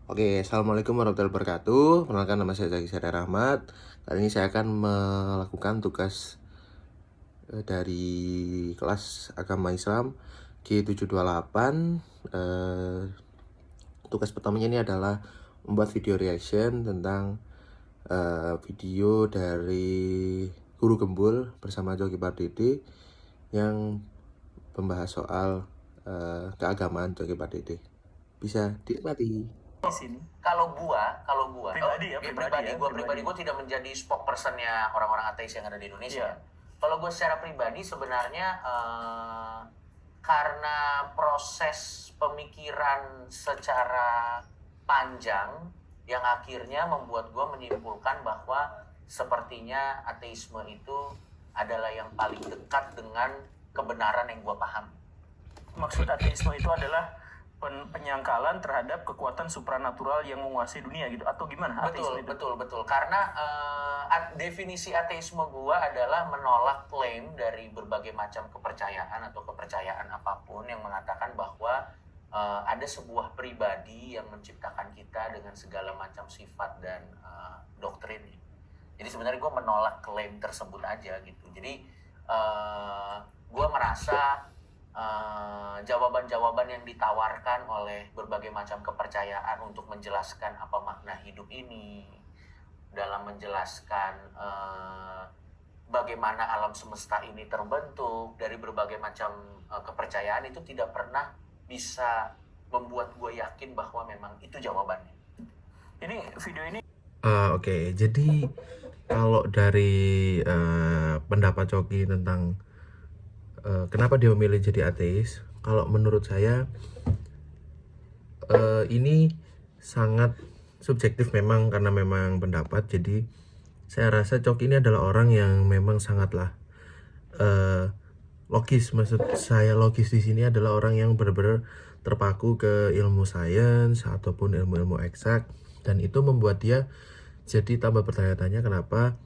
Oke, Assalamualaikum warahmatullahi wabarakatuh. Perkenalkan, nama saya Zaki Sadar Ahmad. Kali ini saya akan melakukan tugas dari kelas agama Islam G728. Tugas pertamanya ini adalah membuat video reaction tentang video dari Guru Gembul bersama Coki Pardede yang membahas soal keagamaan Coki Pardede. Bisa dinikmati. Sini. Kalau gua Pribadi ya, pribadi ya, pribadi gua tidak menjadi spokespersonnya orang-orang ateis yang ada di Indonesia. Kalau gua secara pribadi sebenarnya karena proses pemikiran secara panjang yang akhirnya membuat gua menyimpulkan bahwa sepertinya ateisme itu adalah yang paling dekat dengan kebenaran yang gua paham. Maksud ateisme itu adalah penyangkalan terhadap kekuatan supranatural yang menguasai dunia gitu, atau gimana? Betul. Karena definisi ateisme gua adalah menolak klaim dari berbagai macam kepercayaan atau kepercayaan apapun yang mengatakan bahwa ada sebuah pribadi yang menciptakan kita dengan segala macam sifat dan doktrinnya. Jadi sebenarnya gua menolak klaim tersebut aja gitu. Jadi gua merasa jawaban-jawaban yang ditawarkan oleh berbagai macam kepercayaan untuk menjelaskan apa makna hidup ini, dalam menjelaskan bagaimana alam semesta ini terbentuk dari berbagai macam kepercayaan, itu tidak pernah bisa membuat gue yakin bahwa memang itu jawabannya. Ini video ini Oke, jadi kalau dari pendapat Coki tentang kenapa dia memilih jadi ateis, kalau menurut saya ini sangat subjektif memang, karena memang pendapat. Jadi saya rasa Coki ini adalah orang yang memang sangatlah logis. Maksud saya logis di sini adalah orang yang benar-benar terpaku ke ilmu sains ataupun ilmu-ilmu eksak, dan itu membuat dia jadi tambah bertanya-tanya kenapa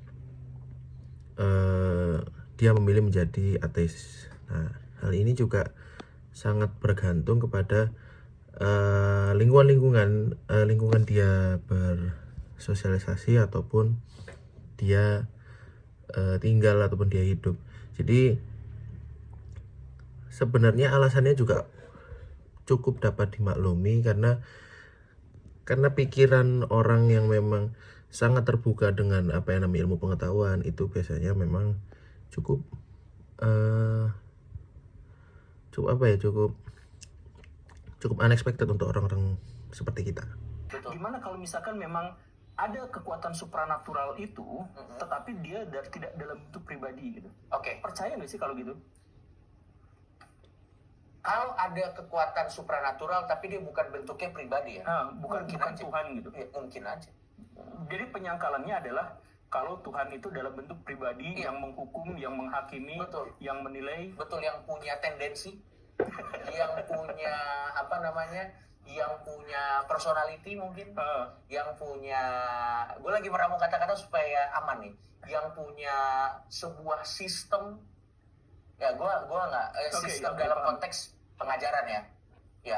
dia memilih menjadi ateis. Nah, hal ini juga sangat bergantung kepada lingkungan dia bersosialisasi ataupun dia tinggal ataupun dia hidup. Jadi sebenarnya alasannya juga cukup dapat dimaklumi, karena pikiran orang yang memang sangat terbuka dengan apa yang namanya ilmu pengetahuan itu biasanya memang cukup unexpected untuk orang-orang seperti kita. gimana kalau misalkan memang ada kekuatan supranatural itu, tetapi dia tidak dalam bentuk pribadi gitu. Oke. Percaya nggak sih kalau gitu? Kalau ada kekuatan supranatural tapi dia bukan bentuknya pribadi ya? Bukan Tuhan gitu. Ya, mungkin aja. Jadi penyangkalannya adalah kalau Tuhan itu dalam bentuk pribadi yang menghukum, yang menghakimi, yang menilai. Betul, yang punya tendensi, yang punya yang punya personality mungkin, yang punya, gue lagi meramu kata-kata supaya aman nih, yang punya sebuah sistem. Ya, gue nggak sistem dalam konteks pengajaran ya.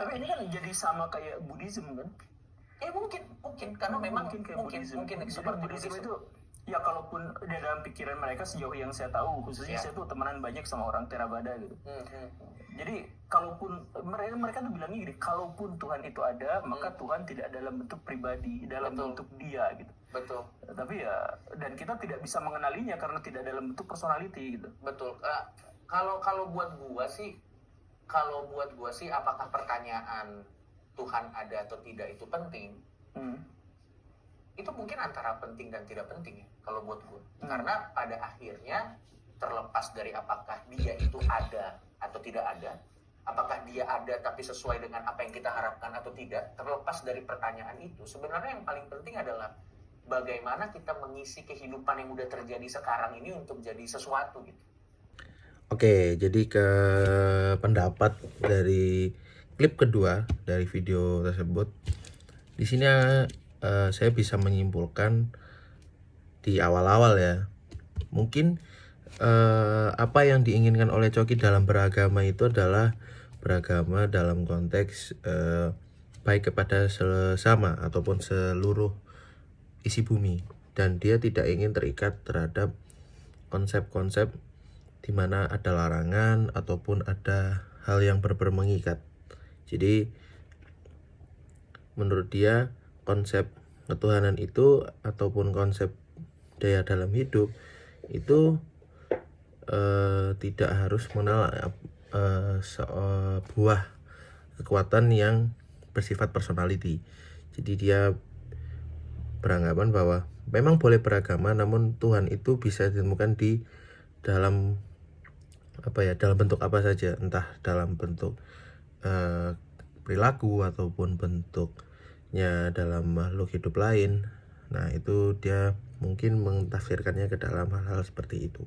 Tapi ini kan jadi sama kayak Buddhism kan? Mungkin karena memang mungkin seperti Buddhism itu ya, kalaupun dalam pikiran mereka sejauh yang saya tahu, khususnya saya tuh temenan banyak sama orang Theravada gitu. Jadi kalaupun mereka tuh bilangnya gini, kalaupun Tuhan itu ada, maka Tuhan tidak dalam bentuk pribadi, dalam bentuk dia gitu. Betul. Tapi ya, dan kita tidak bisa mengenalinya karena tidak dalam bentuk personality gitu. Betul. Kalau buat gua sih apakah pertanyaan Tuhan ada atau tidak itu penting? Itu mungkin antara penting dan tidak penting ya kalau buat gua. Karena pada akhirnya terlepas dari apakah dia itu ada atau tidak ada, apakah dia ada tapi sesuai dengan apa yang kita harapkan atau tidak, terlepas dari pertanyaan itu, sebenarnya yang paling penting adalah bagaimana kita mengisi kehidupan yang udah terjadi sekarang ini untuk jadi sesuatu gitu. Oke, jadi ke pendapat dari klip kedua dari video tersebut. Di sini saya bisa menyimpulkan di awal-awal ya, mungkin apa yang diinginkan oleh Coki dalam beragama itu adalah beragama dalam konteks baik kepada sesama ataupun seluruh isi bumi, dan dia tidak ingin terikat terhadap konsep-konsep di mana ada larangan ataupun ada hal yang benar-benar mengikat. Jadi menurut dia konsep ketuhanan itu ataupun konsep daya dalam hidup itu tidak harus mengenal sebuah kekuatan yang bersifat personality. Jadi dia beranggapan bahwa memang boleh beragama, namun Tuhan itu bisa ditemukan di dalam dalam bentuk apa saja, entah dalam bentuk perilaku ataupun bentuknya dalam makhluk hidup lain. Nah, itu dia mungkin mentafsirkannya ke dalam hal-hal seperti itu.